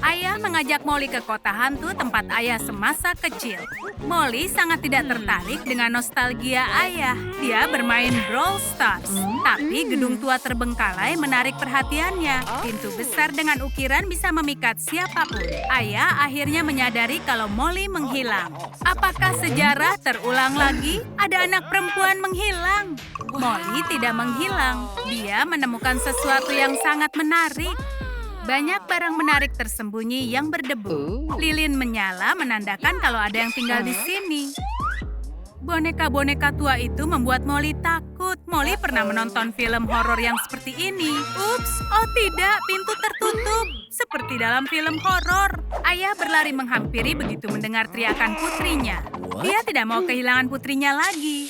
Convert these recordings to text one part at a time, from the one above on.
Ayah mengajak Molly ke kota hantu tempat ayah semasa kecil. Molly sangat tidak tertarik dengan nostalgia ayah. Dia bermain Brawl Stars. Tapi gedung tua terbengkalai menarik perhatiannya. Pintu besar dengan ukiran bisa memikat siapapun. Ayah akhirnya menyadari kalau Molly menghilang. Apakah sejarah terulang lagi? Ada anak perempuan menghilang. Molly tidak menghilang. Dia menemukan sesuatu yang sangat menarik. Banyak barang menarik tersembunyi yang berdebu. Lilin menyala menandakan kalau ada yang tinggal di sini. Boneka-boneka tua itu membuat Molly takut. Molly pernah menonton film horor yang seperti ini. Ups, oh tidak, pintu tertutup. Seperti dalam film horor. Ayah berlari menghampiri begitu mendengar teriakan putrinya. Dia tidak mau kehilangan putrinya lagi.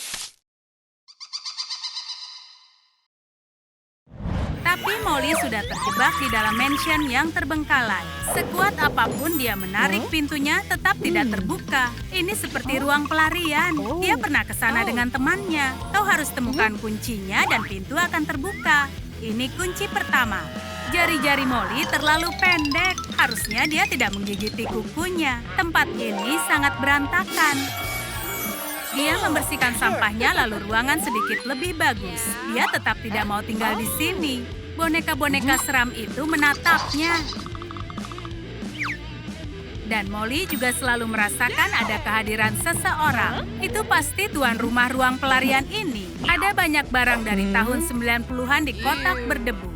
Tapi Molly sudah terjebak di dalam mansion yang terbengkalai. Sekuat apapun dia menarik pintunya, tetap tidak terbuka. Ini seperti ruang pelarian. Dia pernah ke sana dengan temannya. Kau harus temukan kuncinya dan pintu akan terbuka. Ini kunci pertama. Jari-jari Molly terlalu pendek. Harusnya dia tidak menggigiti kukunya. Tempat ini sangat berantakan. Dia membersihkan sampahnya lalu ruangan sedikit lebih bagus. Dia tetap tidak mau tinggal di sini. Boneka-boneka seram itu menatapnya. Dan Molly juga selalu merasakan ada kehadiran seseorang. Itu pasti tuan rumah ruang pelarian ini. Ada banyak barang dari tahun 90-an di kotak berdebu.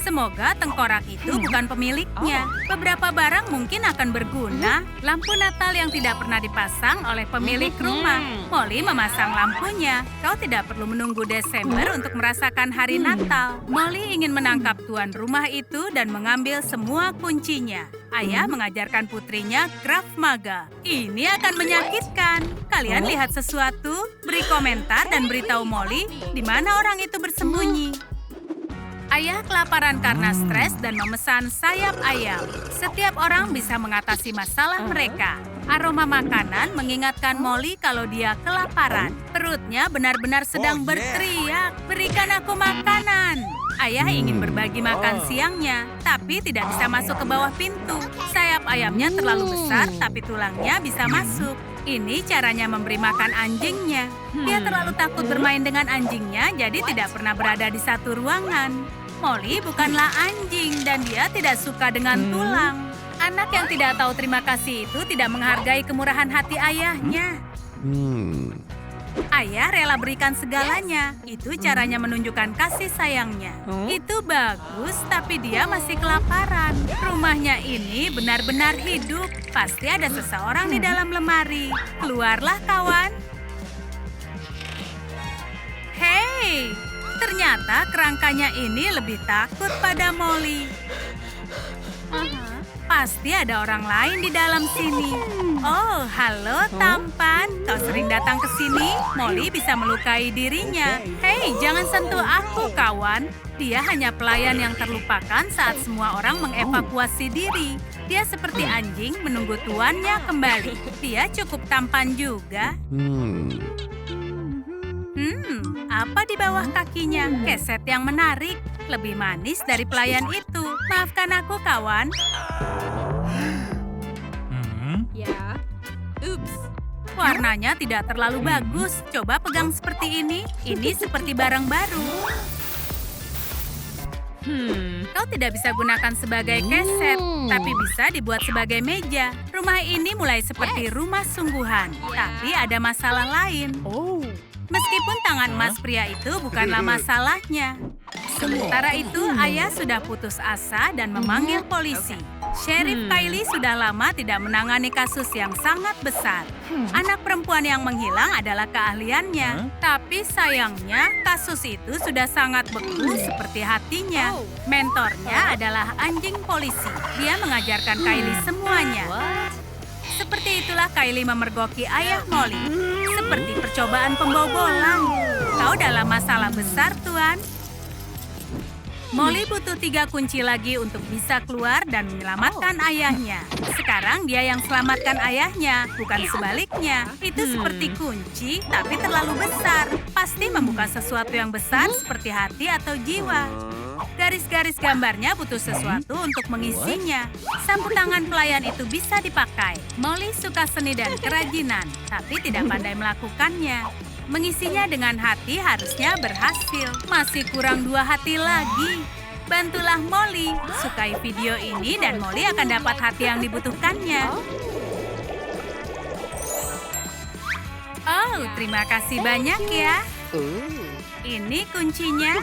Semoga tengkorak itu bukan pemiliknya. Beberapa barang mungkin akan berguna. Lampu Natal yang tidak pernah dipasang oleh pemilik rumah. Molly memasang lampunya. Kau tidak perlu menunggu Desember untuk merasakan hari Natal. Molly ingin menangkap tuan rumah itu dan mengambil semua kuncinya. Ayah mengajarkan putrinya Krav Maga. Ini akan menyakitkan. Kalian lihat sesuatu? Beri komentar dan beritahu Molly di mana orang itu bersembunyi. Ayah kelaparan karena stres dan memesan sayap ayam. Setiap orang bisa mengatasi masalah mereka. Aroma makanan mengingatkan Molly kalau dia kelaparan. Perutnya benar-benar sedang berteriak, "Berikan aku makanan!" Ayah ingin berbagi makan siangnya, tapi tidak bisa masuk ke bawah pintu. Sayap ayamnya terlalu besar, tapi tulangnya bisa masuk. Ini caranya memberi makan anjingnya. Dia terlalu takut bermain dengan anjingnya, jadi tidak pernah berada di satu ruangan. Molly bukanlah anjing dan dia tidak suka dengan tulang. Anak yang tidak tahu terima kasih itu tidak menghargai kemurahan hati ayahnya. Ayah rela berikan segalanya. Itu caranya menunjukkan kasih sayangnya. Itu bagus, tapi dia masih kelaparan. Rumahnya ini benar-benar hidup. Pasti ada seseorang di dalam lemari. Keluarlah, kawan. Hei! Ternyata kerangkanya ini lebih takut pada Molly. Pasti ada orang lain di dalam sini. Oh, halo tampan. Kau sering datang ke sini? Molly bisa melukai dirinya. Hei, jangan sentuh aku, kawan. Dia hanya pelayan yang terlupakan saat semua orang mengevakuasi diri. Dia seperti anjing menunggu tuannya kembali. Dia cukup tampan juga. Apa di bawah kakinya? Keset yang menarik. Lebih manis dari pelayan itu. Maafkan aku, kawan. Ya. Ups. Warnanya tidak terlalu bagus. Coba pegang seperti ini. Ini seperti barang baru. Kau tidak bisa gunakan sebagai keset, tapi bisa dibuat sebagai meja. Rumah ini mulai seperti rumah sungguhan. Tapi ada masalah lain. Meskipun tangan emas pria itu bukanlah masalahnya. Sementara itu, ayah sudah putus asa dan memanggil polisi. Sheriff Kylie sudah lama tidak menangani kasus yang sangat besar. Anak perempuan yang menghilang adalah keahliannya. Tapi sayangnya, kasus itu sudah sangat beku seperti hatinya. Mentornya adalah anjing polisi. Dia mengajarkan Kylie semuanya. Seperti itulah Kylie memergoki ayah Molly. Seperti percobaan pembobolan. Kau dalam masalah besar, Tuan. Molly butuh 3 kunci lagi untuk bisa keluar dan menyelamatkan ayahnya. Sekarang dia yang selamatkan ayahnya, bukan sebaliknya. Itu seperti kunci, tapi terlalu besar. Pasti membuka sesuatu yang besar seperti hati atau jiwa. Garis-garis gambarnya butuh sesuatu untuk mengisinya. Sapu tangan pelayan itu bisa dipakai. Molly suka seni dan kerajinan, tapi tidak pandai melakukannya. Mengisinya dengan hati harusnya berhasil. Masih kurang 2 hati lagi. Bantulah Molly. Sukai video ini dan Molly akan dapat hati yang dibutuhkannya. Oh, terima kasih banyak ya. Ini kuncinya.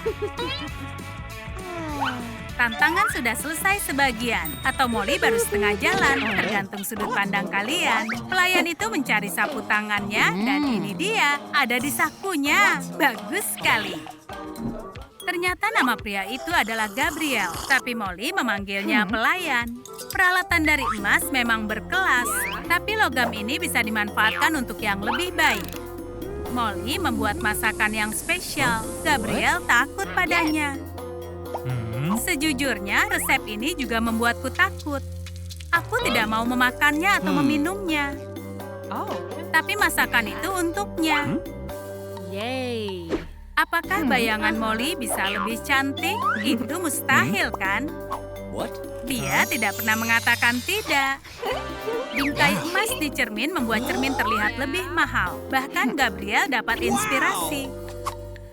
Tantangan sudah selesai sebagian, atau Molly baru setengah jalan, tergantung sudut pandang kalian. Pelayan itu mencari sapu tangannya, dan ini dia, ada di sakunya. Bagus sekali. Ternyata nama pria itu adalah Gabriel, tapi Molly memanggilnya pelayan. Peralatan dari emas memang berkelas, tapi logam ini bisa dimanfaatkan untuk yang lebih baik. Molly membuat masakan yang spesial. Gabriel takut padanya. Sejujurnya, resep ini juga membuatku takut. Aku tidak mau memakannya atau meminumnya. Tapi masakan itu untuknya. Yay. Apakah bayangan Molly bisa lebih cantik? Itu mustahil, kan? Dia tidak pernah mengatakan tidak. Bingkai emas di cermin membuat cermin terlihat lebih mahal. Bahkan Gabriel dapat inspirasi.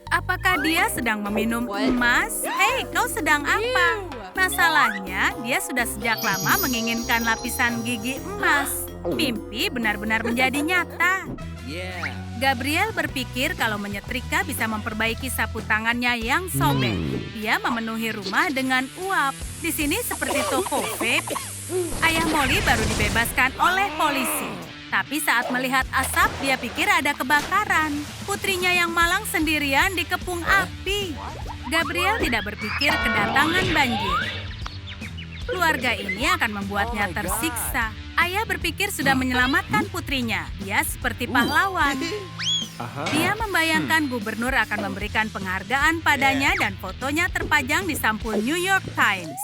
Apakah dia sedang meminum emas? Hei, kau sedang apa? Masalahnya, dia sudah sejak lama menginginkan lapisan gigi emas. Mimpi benar-benar menjadi nyata. Gabriel berpikir kalau menyetrika bisa memperbaiki sapu tangannya yang sobek. Dia memenuhi rumah dengan uap. Di sini seperti toko vape. Ayah Molly baru dibebaskan oleh polisi. Tapi saat melihat asap, dia pikir ada kebakaran. Putrinya yang malang sendirian dikepung api. Gabriel tidak berpikir kedatangan banjir. Keluarga ini akan membuatnya tersiksa. Ayah berpikir sudah menyelamatkan putrinya. Dia seperti pahlawan. Dia membayangkan gubernur akan memberikan penghargaan padanya dan fotonya terpajang di sampul New York Times.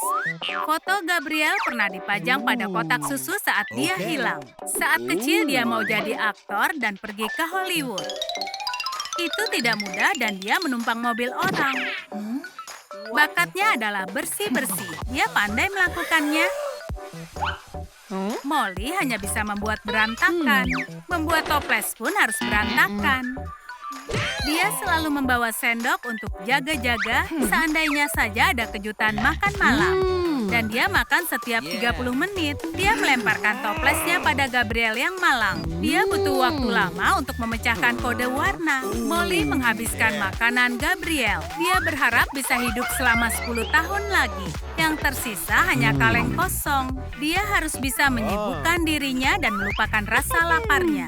Foto Gabriel pernah dipajang pada kotak susu saat dia hilang. Saat kecil dia mau jadi aktor dan pergi ke Hollywood. Itu tidak mudah dan dia menumpang mobil orang. Bakatnya adalah bersih-bersih. Dia pandai melakukannya. Molly hanya bisa membuat berantakan. Membuat toples pun harus berantakan. Dia selalu membawa sendok untuk jaga-jaga seandainya saja ada kejutan makan malam. Dan dia makan setiap 30 menit. Dia melemparkan toplesnya pada Gabriel yang malang. Dia butuh waktu lama untuk memecahkan kode warna. Molly menghabiskan makanan Gabriel. Dia berharap bisa hidup selama 10 tahun lagi. Yang tersisa hanya kaleng kosong. Dia harus bisa menyibukkan dirinya dan melupakan rasa laparnya.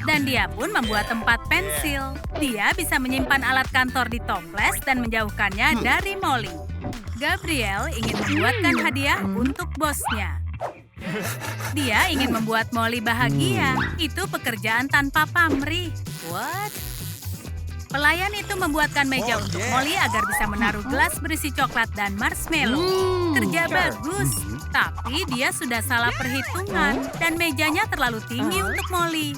Dan dia pun membuat tempat pensil. Dia bisa menyimpan alat kantor di toples dan menjauhkannya dari Molly. Gabriel ingin membuatkan hadiah untuk bosnya. Dia ingin membuat Molly bahagia. Itu pekerjaan tanpa pamrih. What? Pelayan itu membuatkan meja untuk Molly agar bisa menaruh gelas berisi coklat dan marshmallow. Kerja bagus, tapi dia sudah salah perhitungan dan mejanya terlalu tinggi untuk Molly.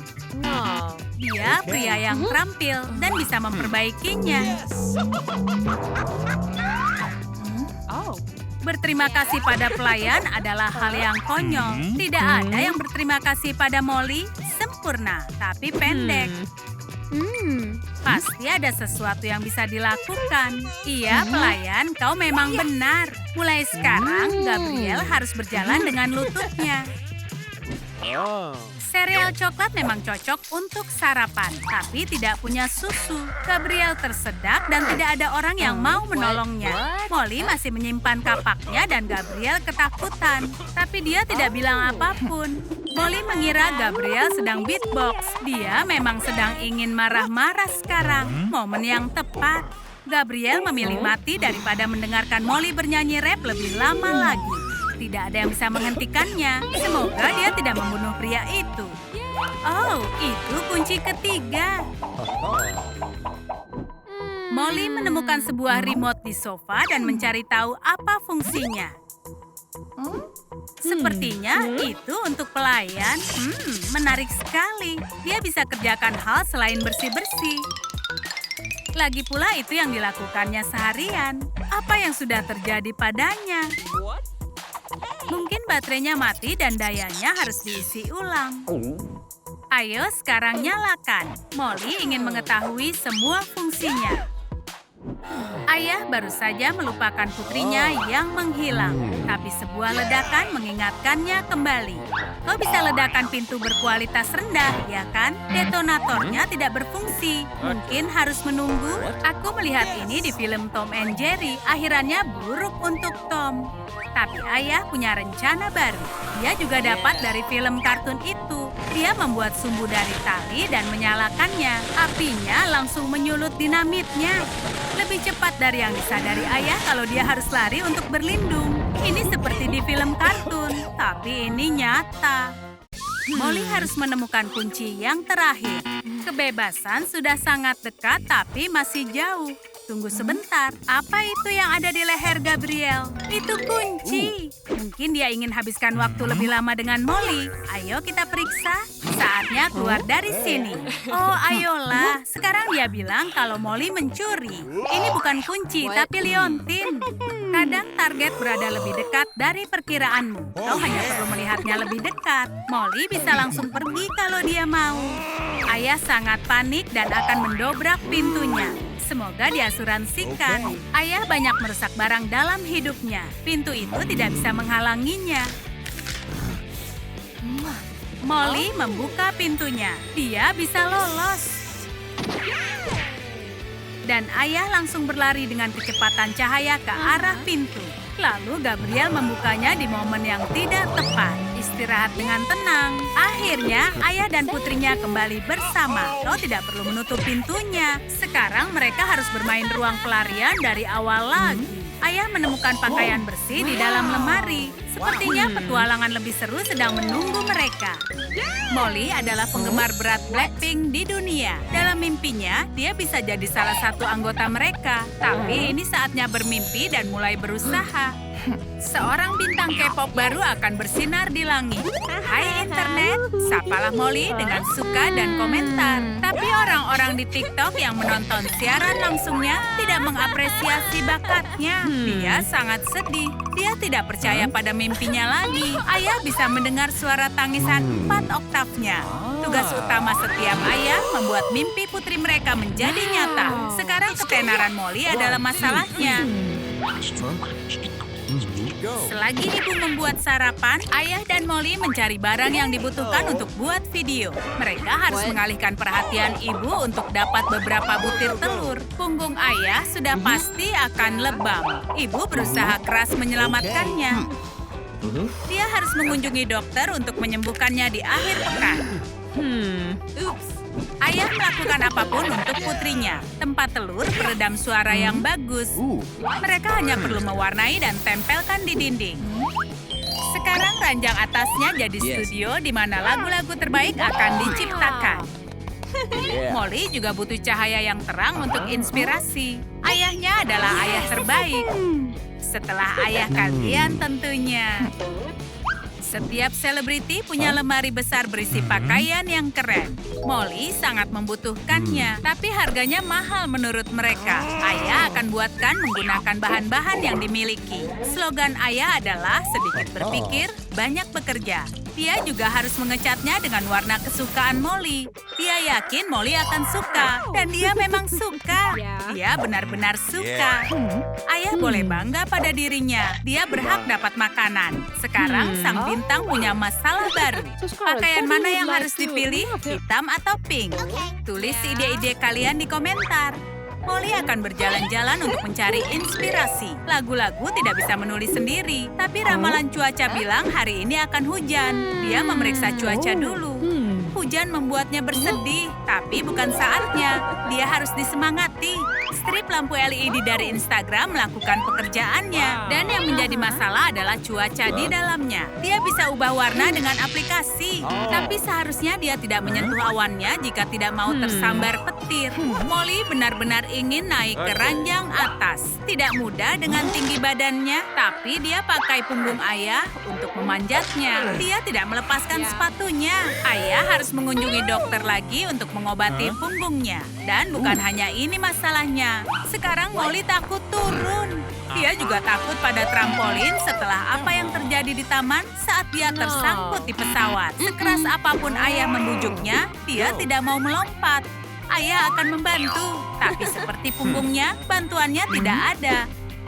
Dia pria yang terampil dan bisa memperbaikinya. Berterima kasih pada pelayan adalah hal yang konyol. Tidak ada yang berterima kasih pada Molly. Sempurna, tapi pendek. Pasti ada sesuatu yang bisa dilakukan. Iya, pelayan, kau memang benar. Mulai sekarang, Gabriel harus berjalan dengan lututnya. Sereal coklat memang cocok untuk sarapan, tapi tidak punya susu. Gabriel tersedak dan tidak ada orang yang mau menolongnya. Molly masih menyimpan kapaknya dan Gabriel ketakutan. Tapi dia tidak bilang apapun. Molly mengira Gabriel sedang beatbox. Dia memang sedang ingin marah-marah sekarang. Momen yang tepat. Gabriel memilih mati daripada mendengarkan Molly bernyanyi rap lebih lama lagi. Tidak ada yang bisa menghentikannya. Semoga dia tidak membunuh pria itu. Oh, itu kunci ketiga. Molly menemukan sebuah remote di sofa dan mencari tahu apa fungsinya. Sepertinya itu untuk pelayan. Menarik sekali. Dia bisa kerjakan hal selain bersih-bersih. Lagi pula itu yang dilakukannya seharian. Apa yang sudah terjadi padanya? Mungkin baterainya mati dan dayanya harus diisi ulang. Ayo sekarang nyalakan. Molly ingin mengetahui semua fungsinya. Ayah baru saja melupakan putrinya yang menghilang. Tapi sebuah ledakan mengingatkannya kembali. Kau bisa ledakan pintu berkualitas rendah, ya kan? Detonatornya tidak berfungsi. Mungkin harus menunggu. Aku melihat ini di film Tom and Jerry. Akhirannya buruk untuk Tom. Tapi ayah punya rencana baru. Dia juga dapat dari film kartun itu. Dia membuat sumbu dari tali dan menyalakannya. Apinya langsung menyulut dinamitnya. Lebih cepat dari yang disadari ayah kalau dia harus lari untuk berlindung. Ini seperti di film kartun, tapi ini nyata. Molly harus menemukan kunci yang terakhir. Kebebasan sudah sangat dekat tapi masih jauh. Tunggu sebentar, apa itu yang ada di leher Gabriel? Itu kunci. Mungkin dia ingin habiskan waktu lebih lama dengan Molly. Ayo kita periksa. Saatnya keluar dari sini. Oh, ayolah. Sekarang dia bilang kalau Molly mencuri. Ini bukan kunci, tapi liontin. Kadang target berada lebih dekat dari perkiraanmu. Kau hanya perlu melihatnya lebih dekat. Molly bisa langsung pergi kalau dia mau. Ayah sangat panik dan akan mendobrak pintunya. Semoga diasuransikan. Ayah banyak merusak barang dalam hidupnya. Pintu itu tidak bisa menghalanginya. Molly membuka pintunya. Dia bisa lolos. Dan ayah langsung berlari dengan kecepatan cahaya ke arah pintu. Lalu Gabriel membukanya di momen yang tidak tepat. Istirahat dengan tenang. Akhirnya, ayah dan putrinya kembali bersama. Kau tidak perlu menutup pintunya. Sekarang mereka harus bermain ruang pelarian dari awal lagi. Ayah menemukan pakaian bersih di dalam lemari. Sepertinya petualangan lebih seru sedang menunggu mereka. Molly adalah penggemar berat Blackpink di dunia. Dalam mimpinya, dia bisa jadi salah satu anggota mereka. Tapi ini saatnya bermimpi dan mulai berusaha. Seorang bintang K-pop baru akan bersinar di langit. Hai internet, sapalah Molly dengan suka dan komentar. Tapi orang-orang di TikTok yang menonton siaran langsungnya tidak mengapresiasi bakatnya. Dia sangat sedih. Dia tidak percaya pada mimpinya lagi. Ayah bisa mendengar suara tangisan 4 oktavnya. Tugas utama setiap ayah membuat mimpi putri mereka menjadi nyata. Sekarang ketenaran Molly adalah masalahnya. Selagi ibu membuat sarapan, ayah dan Molly mencari barang yang dibutuhkan untuk buat video. Mereka harus mengalihkan perhatian ibu untuk dapat beberapa butir telur. Punggung ayah sudah pasti akan lebam. Ibu berusaha keras menyelamatkannya. Dia harus mengunjungi dokter untuk menyembuhkannya di akhir pekan. Ayah melakukan apapun untuk putrinya. Tempat telur peredam suara yang bagus. Mereka hanya perlu mewarnai dan tempelkan di dinding. Sekarang ranjang atasnya jadi studio di mana lagu-lagu terbaik akan diciptakan. Molly juga butuh cahaya yang terang untuk inspirasi. Ayahnya adalah ayah terbaik. Setelah ayah kalian tentunya. Setiap selebriti punya lemari besar berisi pakaian yang keren. Molly sangat membutuhkannya, tapi harganya mahal menurut mereka. Ayah akan buatkan menggunakan bahan-bahan yang dimiliki. Slogan ayah adalah sedikit berpikir, banyak bekerja. Dia juga harus mengecatnya dengan warna kesukaan Molly. Dia yakin Molly akan suka, dan dia memang suka. Dia benar-benar suka. Ayah boleh bangga pada dirinya. Dia berhak dapat makanan. Sekarang sang bintang punya masalah baru. Pakaian mana yang harus dipilih, hitam atau pink? Tulis ide-ide kalian di komentar. Molly akan berjalan-jalan untuk mencari inspirasi. Lagu-lagu tidak bisa menulis sendiri, tapi ramalan cuaca bilang hari ini akan hujan. Dia memeriksa cuaca dulu. Hujan membuatnya bersedih, tapi bukan saatnya. Dia harus disemangati. Strip lampu LED dari Instagram melakukan pekerjaannya. Dan yang menjadi masalah adalah cuaca di dalamnya. Dia bisa ubah warna dengan aplikasi. Tapi seharusnya dia tidak menyentuh awannya jika tidak mau tersambar petir. Molly benar-benar ingin naik ke ranjang atas. Tidak mudah dengan tinggi badannya, tapi dia pakai punggung ayah untuk memanjatnya. Dia tidak melepaskan sepatunya. Ayah harus mengunjungi dokter lagi untuk mengobati punggungnya. Dan bukan hanya ini masalahnya. trampolinnya. Sekarang Molly takut turun. Dia juga takut pada trampolin setelah apa yang terjadi di taman saat dia tersangkut di pesawat. Sekeras apapun ayah membujuknya, dia tidak mau melompat. Ayah akan membantu, tapi seperti punggungnya, bantuannya tidak ada.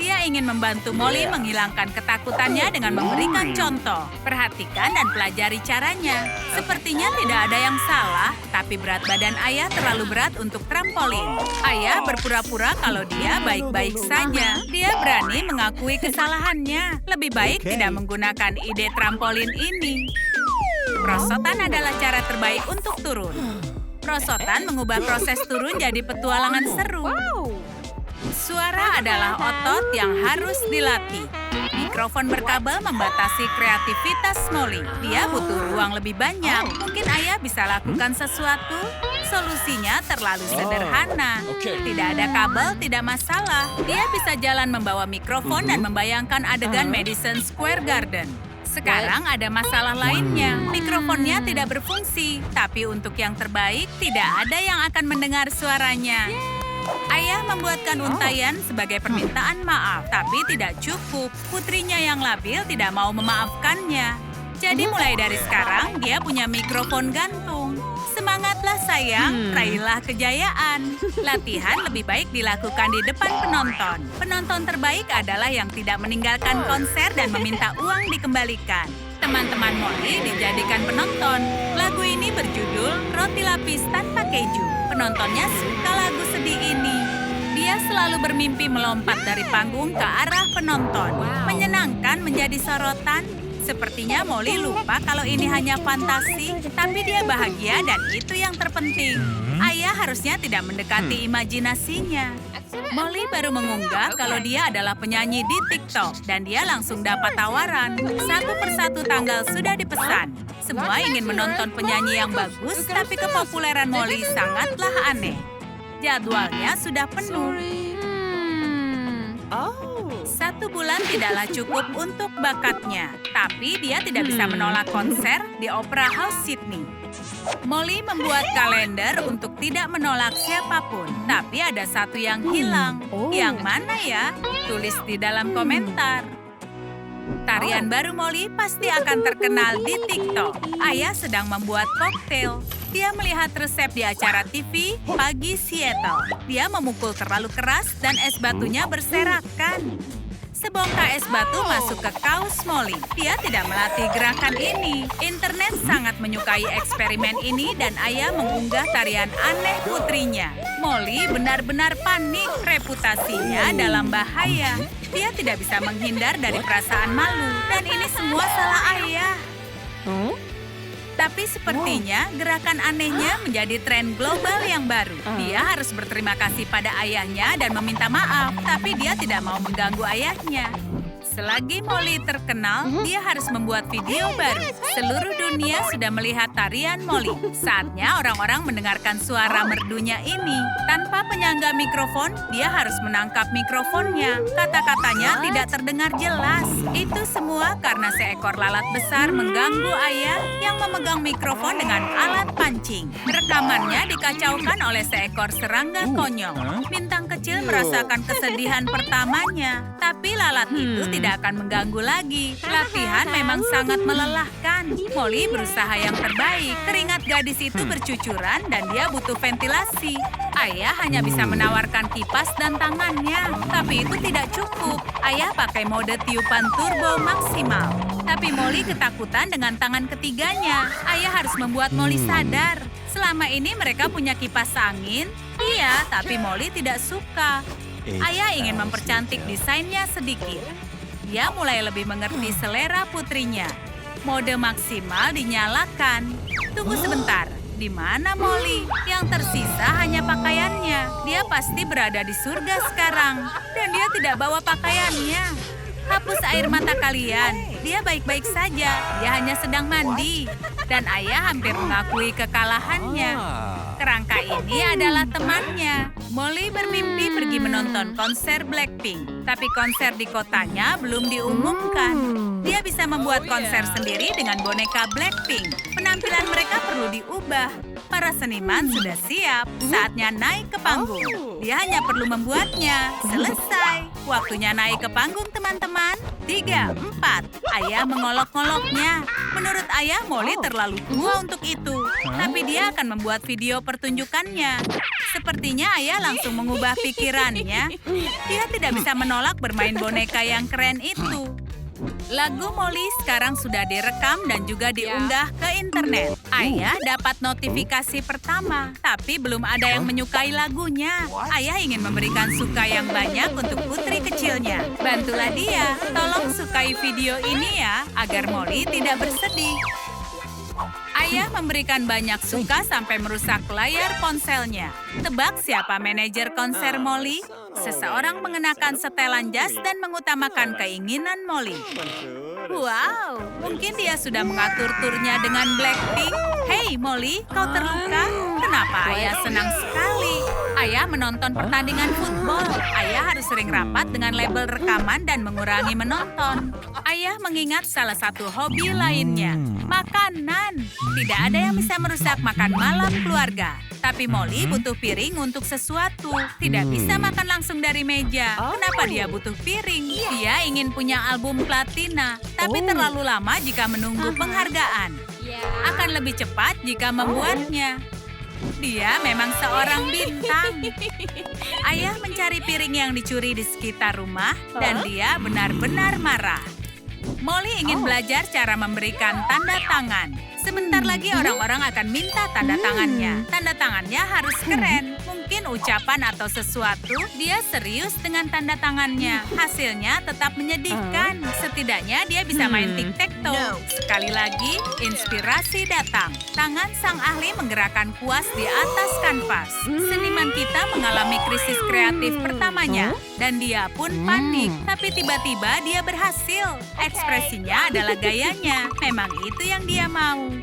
Dia ingin membantu Molly menghilangkan ketakutannya dengan memberikan contoh. Perhatikan dan pelajari caranya. Sepertinya tidak ada yang salah, tapi berat badan ayah terlalu berat untuk trampolin. Ayah berpura-pura kalau dia baik-baik saja. Dia berani mengakui kesalahannya. Lebih baik tidak menggunakan ide trampolin ini. Perosotan adalah cara terbaik untuk turun. Perosotan mengubah proses turun jadi petualangan seru. Suara adalah otot yang harus dilatih. Mikrofon berkabel membatasi kreativitas Molly. Dia butuh ruang lebih banyak. Mungkin ayah bisa lakukan sesuatu. Solusinya terlalu sederhana. Tidak ada kabel, tidak masalah. Dia bisa jalan membawa mikrofon dan membayangkan adegan Madison Square Garden. Sekarang ada masalah lainnya. Mikrofonnya tidak berfungsi, tapi untuk yang terbaik, tidak ada yang akan mendengar suaranya. Ayah membuatkan untayan sebagai permintaan maaf, tapi tidak cukup. Putrinya yang labil tidak mau memaafkannya. Jadi mulai dari sekarang, dia punya mikrofon gantung. Semangatlah sayang, raihlah kejayaan. Latihan lebih baik dilakukan di depan penonton. Penonton terbaik adalah yang tidak meninggalkan konser dan meminta uang dikembalikan. Teman-teman Molly dijadikan penonton. Lagu ini berjudul Roti Lapis Tanpa Keju. Penontonnya suka lagu sedih ini. Dia selalu bermimpi melompat dari panggung ke arah penonton. Menyenangkan menjadi sorotan. Sepertinya Molly lupa kalau ini hanya fantasi, tapi dia bahagia dan itu yang terpenting. Ayah harusnya tidak mendekati imajinasinya. Molly baru mengunggah kalau dia adalah penyanyi di TikTok dan dia langsung dapat tawaran. Satu persatu tanggal sudah dipesan. Semua ingin menonton penyanyi yang bagus, tapi kepopuleran Molly sangatlah aneh. Jadwalnya sudah penuh. 1 bulan tidaklah cukup untuk bakatnya, tapi dia tidak bisa menolak konser di Opera House Sydney. Molly membuat kalender untuk tidak menolak siapapun, tapi ada satu yang hilang. Yang mana ya? Tulis di dalam komentar. Tarian baru Molly pasti akan terkenal di TikTok. Ayah sedang membuat koktail. Dia melihat resep di acara TV Pagi Seattle. Dia memukul terlalu keras dan es batunya berserakan. Sebongkah es batu masuk ke kaos Molly. Dia tidak melatih gerakan ini. Internet sangat menyukai eksperimen ini dan ayah mengunggah tarian aneh putrinya. Molly benar-benar panik. Reputasinya dalam bahaya. Dia tidak bisa menghindar dari perasaan malu. Dan ini semua salah ayah. Tapi sepertinya gerakan anehnya menjadi tren global yang baru. Dia harus berterima kasih pada ayahnya dan meminta maaf, tapi dia tidak mau mengganggu ayahnya. Selagi Molly terkenal, dia harus membuat video baru. Seluruh dunia sudah melihat tarian Molly. Saatnya orang-orang mendengarkan suara merdunya ini. Tanpa penyangga mikrofon, dia harus menangkap mikrofonnya. Kata-katanya tidak terdengar jelas. Itu semua karena seekor lalat besar mengganggu ayah yang memegang mikrofon dengan alat pancing. Rekamannya dikacaukan oleh seekor serangga konyol. Bintang kecil merasakan kesedihan pertamanya, tapi lalat itu tidak akan mengganggu lagi. Latihan memang sangat melelahkan. Molly berusaha yang terbaik. Keringat gadis itu bercucuran dan dia butuh ventilasi. Ayah hanya bisa menawarkan kipas dan tangannya, tapi itu tidak cukup. Ayah pakai mode tiupan turbo maksimal. Tapi Molly ketakutan dengan tangan ketiganya. Ayah harus membuat Molly sadar. Selama ini mereka punya kipas angin. Iya, tapi Molly tidak suka. Ayah ingin mempercantik desainnya sedikit. Dia mulai lebih mengerti selera putrinya. Mode maksimal dinyalakan. Tunggu sebentar. Di mana Molly? Yang tersisa hanya pakaiannya. Dia pasti berada di surga sekarang. Dan dia tidak bawa pakaiannya. Hapus air mata kalian. Dia baik-baik saja. Dia hanya sedang mandi. Dan ayah hampir mengakui kekalahannya. Kerangka ini adalah temannya. Molly bermimpi pergi menonton konser Blackpink. Tapi konser di kotanya belum diumumkan. Dia bisa membuat konser sendiri dengan boneka Blackpink. Penampilan mereka perlu diubah. Para seniman sudah siap. Saatnya naik ke panggung. Dia hanya perlu membuatnya. Selesai. Waktunya naik ke panggung, teman-teman. 3, 4. Ayah mengolok-ngoloknya. Menurut ayah, Molly terlalu tua untuk itu. Tapi dia akan membuat video pertunjukannya. Sepertinya ayah langsung mengubah pikirannya. Dia tidak bisa menolak bermain boneka yang keren itu. Lagu Molly sekarang sudah direkam dan juga diunggah ke internet. Ayah dapat notifikasi pertama, tapi belum ada yang menyukai lagunya. Ayah ingin memberikan suka yang banyak untuk putri kecilnya. Bantulah dia, tolong sukai video ini ya, agar Molly tidak bersedih. Ayah memberikan banyak suka sampai merusak layar ponselnya. Tebak siapa manajer konser Molly? Seseorang mengenakan setelan jas dan mengutamakan keinginan Molly. Wow, mungkin dia sudah mengatur turnya dengan Blackpink. Hei Molly, kau terluka? Kenapa ayah senang sekali? Ayah menonton pertandingan football. Ayah harus sering rapat dengan label rekaman dan mengurangi menonton. Ayah mengingat salah satu hobi lainnya, makanan. Tidak ada yang bisa merusak makan malam keluarga. Tapi Molly butuh piring untuk sesuatu. Tidak bisa makan langsung dari meja. Kenapa dia butuh piring? Dia ingin punya album platina, tapi terlalu lama jika menunggu penghargaan. Akan lebih cepat jika membuatnya. Dia memang seorang bintang. Ayah mencari piring yang dicuri di sekitar rumah dan dia benar-benar marah. Molly ingin belajar cara memberikan tanda tangan. Sebentar lagi orang-orang akan minta tanda tangannya. Tanda tangannya harus keren. Mungkin ucapan atau sesuatu. Dia serius dengan tanda tangannya. Hasilnya tetap menyedihkan. Setidaknya dia bisa main tic-tac-toe. Sekali lagi, inspirasi datang. Tangan sang ahli menggerakkan kuas di atas kanvas. Seniman kita mengalami krisis kreatif pertamanya. Dan dia pun panik. Tapi tiba-tiba dia berhasil. Ekspresinya adalah gayanya. Memang itu yang dia mau.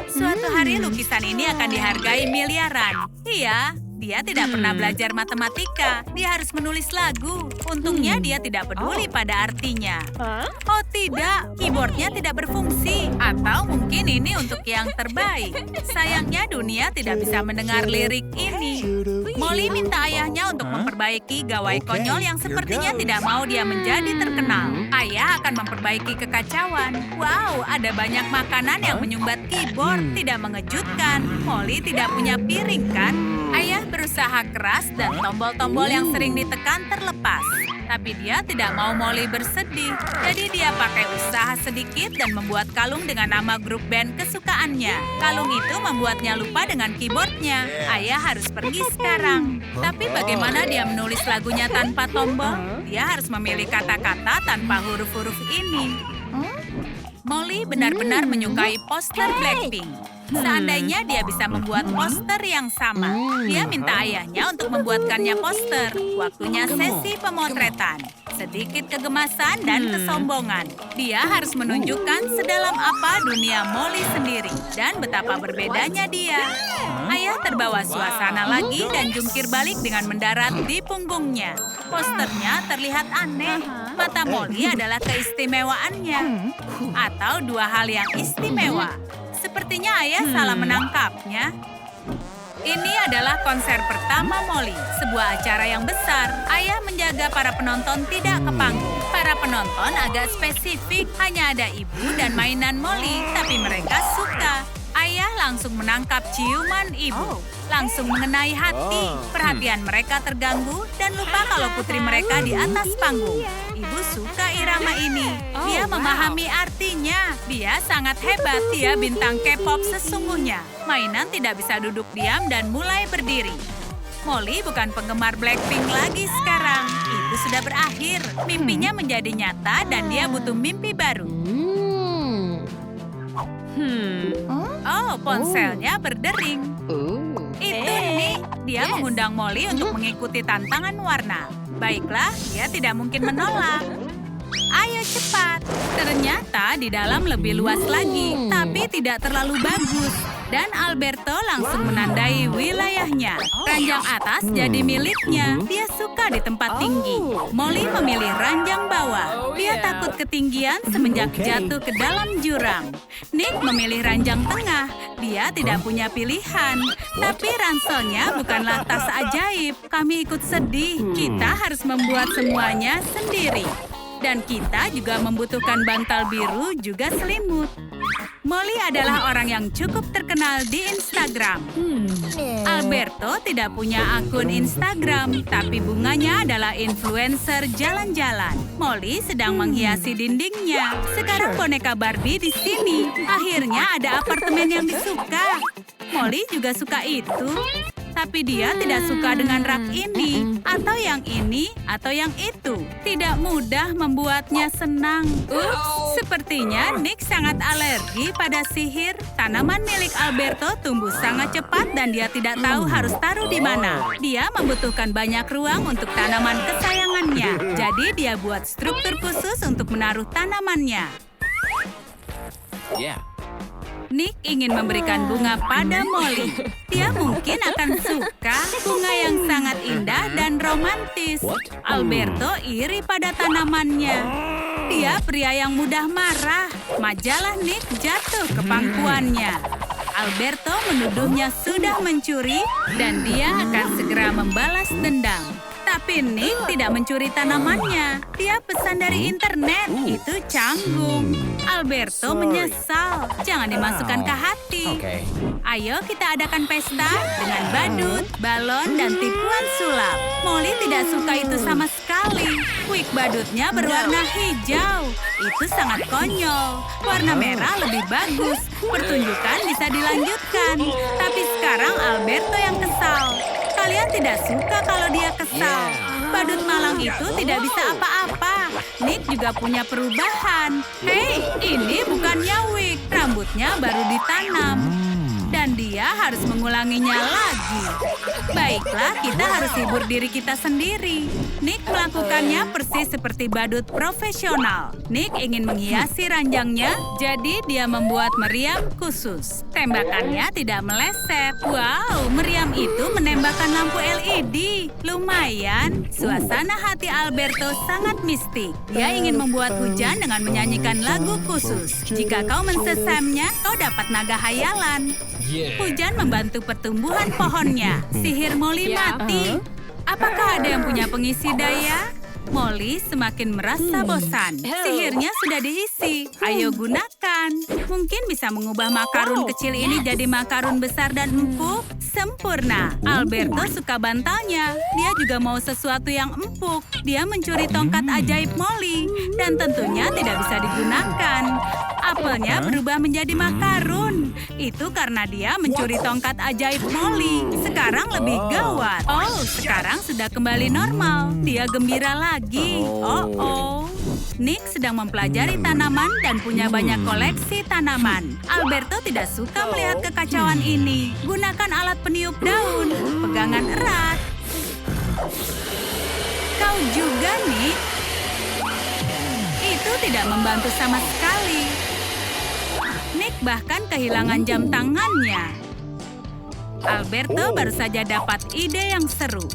Suatu hari lukisan ini akan dihargai miliaran. Iya, dia tidak pernah belajar matematika. Dia harus menulis lagu. Untungnya dia tidak peduli pada artinya. Oh tidak, keyboardnya tidak berfungsi. Atau mungkin ini untuk yang terbaik. Sayangnya dunia tidak bisa mendengar lirik ini. Molly minta ayahnya untuk memperbaiki gawai konyol yang sepertinya tidak mau dia menjadi terkenal. Ayah akan memperbaiki kekacauan. Wow, ada banyak makanan yang menyumbat keyboard. Tidak mengejutkan. Molly tidak punya piring kan? Ayah berusaha keras dan tombol-tombol yang sering ditekan terlepas. Tapi dia tidak mau Molly bersedih. Jadi dia pakai usaha sedikit dan membuat kalung dengan nama grup band kesukaannya. Kalung itu membuatnya lupa dengan keyboardnya. Ayah harus pergi sekarang. Tapi bagaimana dia menulis lagunya tanpa tombol? Dia harus memilih kata-kata tanpa huruf-huruf ini. Molly benar-benar menyukai poster Blackpink. Seandainya dia bisa membuat poster yang sama. Dia minta ayahnya untuk membuatkannya poster. Waktunya sesi pemotretan. Sedikit kegemasan dan kesombongan. Dia harus menunjukkan sedalam apa dunia Molly sendiri. Dan betapa berbedanya dia. Ayah terbawa suasana lagi dan jungkir balik dengan mendarat di punggungnya. Posternya terlihat aneh. Mata Molly adalah keistimewaannya. Atau dua hal yang istimewa. Sepertinya ayah salah menangkapnya. Ini adalah konser pertama Molly, sebuah acara yang besar. Ayah menjaga para penonton tidak ke panggung. Para penonton agak spesifik, hanya ada ibu dan mainan Molly, tapi mereka suka. Ayah langsung menangkap ciuman ibu, langsung mengenai hati. Perhatian mereka terganggu dan lupa kalau putri mereka di atas panggung. Ibu suka irama ini. Dia memahami artinya. Dia sangat hebat. Dia bintang K-pop sesungguhnya. Mainan tidak bisa duduk diam dan mulai berdiri. Molly bukan penggemar Blackpink lagi sekarang. Itu sudah berakhir. Mimpinya menjadi nyata dan dia butuh mimpi baru. Oh, ponselnya berdering. Itu nih, dia mengundang Molly untuk mengikuti tantangan warna. Baiklah, dia tidak mungkin menolak. Ayo cepat. Ternyata di dalam lebih luas lagi, tapi tidak terlalu bagus. Dan Alberto langsung menandai wilayahnya. Ranjang atas jadi miliknya. Dia suka di tempat tinggi. Molly memilih ranjang bawah. Dia takut ketinggian semenjak jatuh ke dalam jurang. Nick memilih ranjang tengah. Dia tidak punya pilihan. Tapi ranselnya bukanlah tas ajaib. Kami ikut sedih. Kita harus membuat semuanya sendiri. Dan kita juga membutuhkan bantal biru juga selimut. Molly adalah orang yang cukup terkenal di Instagram. Alberto tidak punya akun Instagram, tapi bunganya adalah influencer jalan-jalan. Molly sedang menghiasi dindingnya. Sekarang boneka Barbie di sini. Akhirnya ada apartemen yang disuka. Molly juga suka itu. Tapi dia tidak suka dengan rak ini, atau yang ini, atau yang itu. Tidak mudah membuatnya senang. Ups, sepertinya Nick sangat alergi pada sihir. Tanaman milik Alberto tumbuh sangat cepat dan dia tidak tahu harus taruh di mana. Dia membutuhkan banyak ruang untuk tanaman kesayangannya. Jadi dia buat struktur khusus untuk menaruh tanamannya. Nick ingin memberikan bunga pada Molly. Dia mungkin akan suka bunga yang sangat indah dan romantis. Alberto iri pada tanamannya. Dia pria yang mudah marah. Majalah Nick jatuh ke pangkuannya. Alberto menuduhnya sudah mencuri dan dia akan segera membalas dendam. Tapi Nick tidak mencuri tanamannya. Dia pesan dari internet. Itu canggung. Alberto menyesal. Jangan dimasukkan ke hati. Ayo kita adakan pesta dengan badut, balon, dan tipuan sulap. Molly tidak suka itu sama sekali. Wig badutnya berwarna hijau. Itu sangat konyol. Warna merah lebih bagus. Pertunjukan bisa dilanjutkan. Tapi sekarang Alberto yang kesal. Kalian tidak suka kalau dia kesal. Badut malang itu tidak bisa apa-apa. Nick juga punya perubahan. Hei, ini bukannya wig. Rambutnya baru ditanam. Dan dia harus mengulanginya lagi. Baiklah, kita harus hibur diri kita sendiri. Nick melakukannya persis seperti badut profesional. Nick ingin menghiasi ranjangnya, jadi dia membuat meriam khusus. Tembakannya tidak meleset. Wow, meriam itu menembakkan lampu LED. Lumayan, suasana hati Alberto sangat mistik. Dia ingin membuat hujan dengan menyanyikan lagu khusus. Jika kau mensesamnya, kau dapat naga hayalan. Hujan membantu pertumbuhan pohonnya. Sihir Molly mati. Apakah ada yang punya pengisi daya? Molly semakin merasa bosan. Sihirnya sudah diisi. Ayo gunakan. Mungkin bisa mengubah makarun kecil ini jadi makarun besar dan empuk. Sempurna. Alberto suka bantalnya. Dia juga mau sesuatu yang empuk. Dia mencuri tongkat ajaib Molly. Dan tentunya tidak bisa digunakan. Apelnya berubah menjadi makarun. Itu karena dia mencuri tongkat ajaib Molly. Sekarang lebih gawat. Oh, sekarang sudah kembali normal. Dia gembira lagi. Oh. Nick sedang mempelajari tanaman dan punya banyak koleksi tanaman. Alberto tidak suka melihat kekacauan ini. Gunakan alat peniup daun. Pegangan erat. Kau juga, Nick. Itu tidak membantu sama sekali. Nick bahkan kehilangan jam tangannya. Alberto baru saja dapat ide yang seru.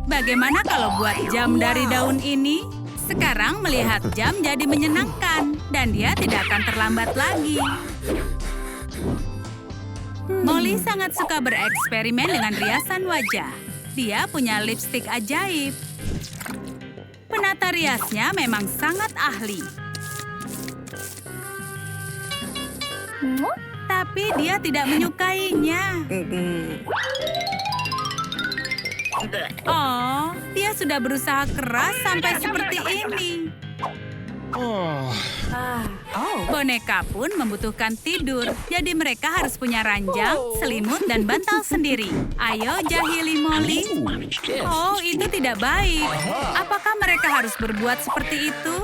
Bagaimana kalau buat jam dari daun ini? Sekarang melihat jam jadi menyenangkan dan dia tidak akan terlambat lagi. Molly sangat suka bereksperimen dengan riasan wajah. Dia punya lipstik ajaib. Penata riasnya memang sangat ahli. Tapi dia tidak menyukainya. Oh, dia sudah berusaha keras sampai seperti ini. Boneka pun membutuhkan tidur, jadi mereka harus punya ranjang, selimut, dan bantal sendiri. Ayo jahili Molly. Oh, itu tidak baik. Apakah mereka harus berbuat seperti itu?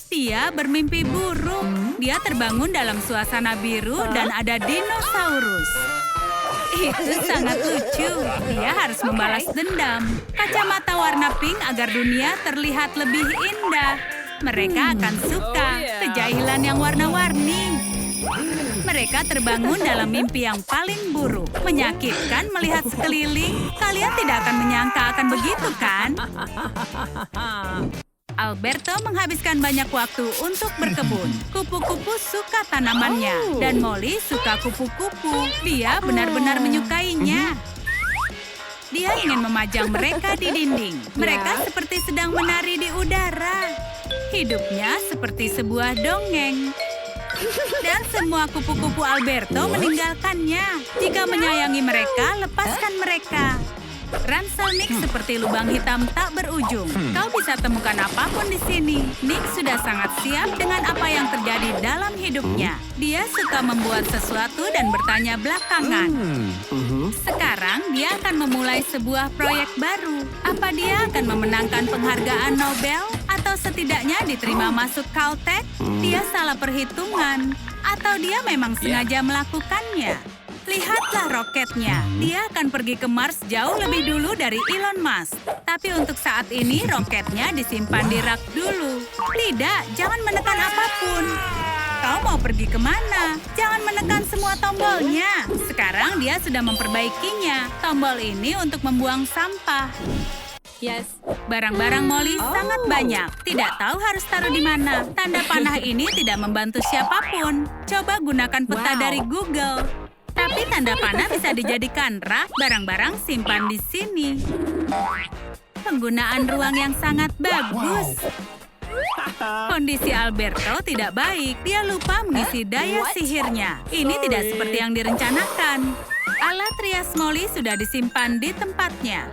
Dia bermimpi buruk. Dia terbangun dalam suasana biru dan ada dinosaurus. Itu sangat lucu. Dia harus membalas dendam. Kacamata warna pink agar dunia terlihat lebih indah. Mereka akan suka kejahilan yang warna-warni. Mereka terbangun dalam mimpi yang paling buruk. Menyakitkan melihat sekeliling. Kalian tidak akan menyangka akan begitu, kan? Alberto menghabiskan banyak waktu untuk berkebun. Kupu-kupu suka tanamannya. Dan Molly suka kupu-kupu. Dia benar-benar menyukainya. Dia ingin memajang mereka di dinding. Mereka seperti sedang menari di udara. Hidupnya seperti sebuah dongeng. Dan semua kupu-kupu Alberto meninggalkannya. Jika menyayangi mereka, lepaskan mereka. Ransel Nick seperti lubang hitam tak berujung. Kau bisa temukan apapun di sini. Nick sudah sangat siap dengan apa yang terjadi dalam hidupnya. Dia suka membuat sesuatu dan bertanya belakangan. Sekarang dia akan memulai sebuah proyek baru. Apa dia akan memenangkan penghargaan Nobel? Atau setidaknya diterima masuk Caltech? Dia salah perhitungan. Atau dia memang sengaja melakukannya? Lihatlah roketnya. Dia akan pergi ke Mars jauh lebih dulu dari Elon Musk. Tapi untuk saat ini roketnya disimpan di rak dulu. Tidak, jangan menekan apapun. Kau mau pergi kemana? Jangan menekan semua tombolnya. Sekarang dia sudah memperbaikinya. Tombol ini untuk membuang sampah. Yes. Barang-barang Molly sangat banyak. Tidak tahu harus taruh di mana. Tanda panah ini tidak membantu siapapun. Coba gunakan peta dari Google. Tapi tanda panah bisa dijadikan rak. Barang-barang simpan di sini. Penggunaan ruang yang sangat bagus. Kondisi Alberto tidak baik. Dia lupa mengisi daya sihirnya. Ini tidak seperti yang direncanakan. Alat rias Molly sudah disimpan di tempatnya.